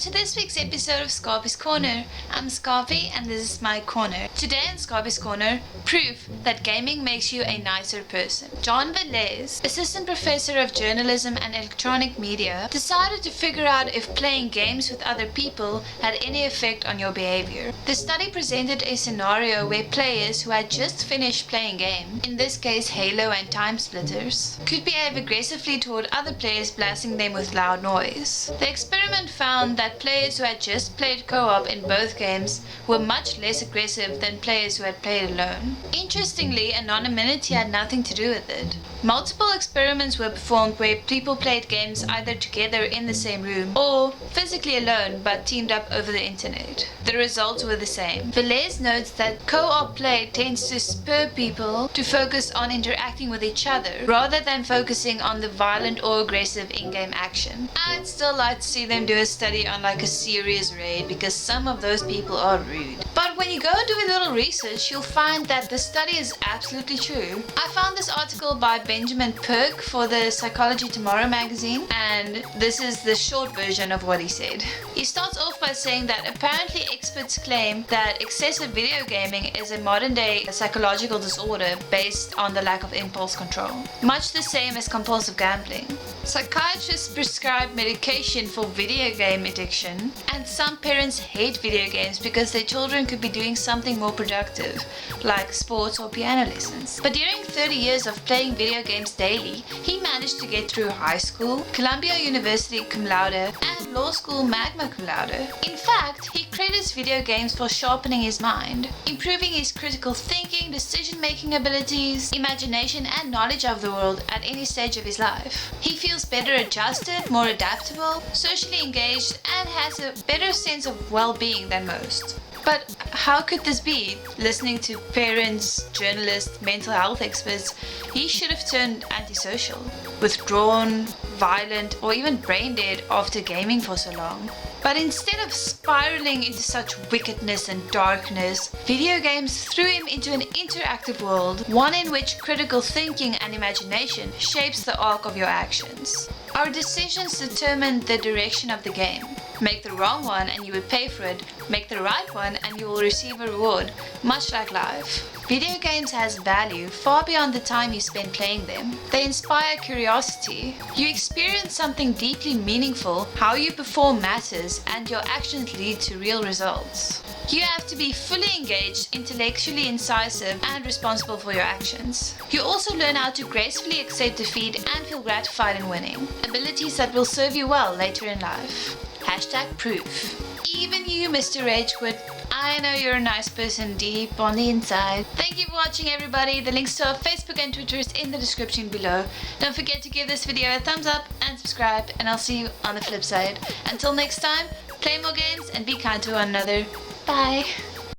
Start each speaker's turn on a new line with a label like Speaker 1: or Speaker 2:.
Speaker 1: to this week's episode of Skapie's Corner. I'm Skapie and this is my corner. Today in Skapie's Corner, proof that gaming makes you a nicer person. John Velez, assistant professor of journalism and electronic media, decided to figure out if playing games with other people had any effect on your behavior. The study presented a scenario where players who had just finished playing game, in this case Halo and Time Splitters, could behave aggressively toward other players, blasting them with loud noise. The experiment found that players who had just played co-op in both games were much less aggressive than players who had played alone. Interestingly, anonymity had nothing to do with it. Multiple experiments were performed where people played games either together in the same room or physically alone but teamed up over the internet. The results were the same. Velez notes that co-op play tends to spur people to focus on interacting with each other rather than focusing on the violent or aggressive in-game action. I'd still like to see them do a study on like a serious raid because some of those people are rude. But when you go do a little research, you'll find that the study is absolutely true. I found this article by Benjamin Perk for the Psychology Tomorrow magazine, and this is the short version of what he said. He starts off by saying that apparently experts claim that excessive video gaming is a modern-day psychological disorder based on the lack of impulse control, much the same as compulsive gambling. Psychiatrists prescribe medication for video game addiction, and some parents hate video games because their children could be doing something more productive, like sports or piano lessons. But during 30 years of playing video games daily, he managed to get through high school, Columbia University cum laude, and law school magna cum laude. In fact, he credits video games for sharpening his mind, improving his critical thinking, decision-making abilities, imagination, and knowledge of the world at any stage of his life. He feels better adjusted, more adaptable, socially engaged, and has a better sense of well-being than most. But how could this be? Listening to parents, journalists, mental health experts, he should have turned antisocial, withdrawn, violent, or even brain dead after gaming for so long. But instead of spiraling into such wickedness and darkness, video games threw him into an interactive world, one in which critical thinking and imagination shapes the arc of your actions. Our decisions determine the direction of the game. Make the wrong one and you will pay for it. Make the right one and you will receive a reward, much like life. Video games has value far beyond the time you spend playing them. They inspire curiosity. You experience something deeply meaningful, how you perform matters, and your actions lead to real results. You have to be fully engaged, intellectually incisive, and responsible for your actions. You also learn how to gracefully accept defeat and feel gratified in winning, abilities that will serve you well later in life. #proof. Even you, Mr. Ragewood, I know you're a nice person deep on the inside. Thank you for watching, everybody. The links to our Facebook and Twitter is in the description below. Don't forget to give this video a thumbs up and subscribe, and I'll see you on the flip side. Until next time, play more games and be kind to one another. Bye.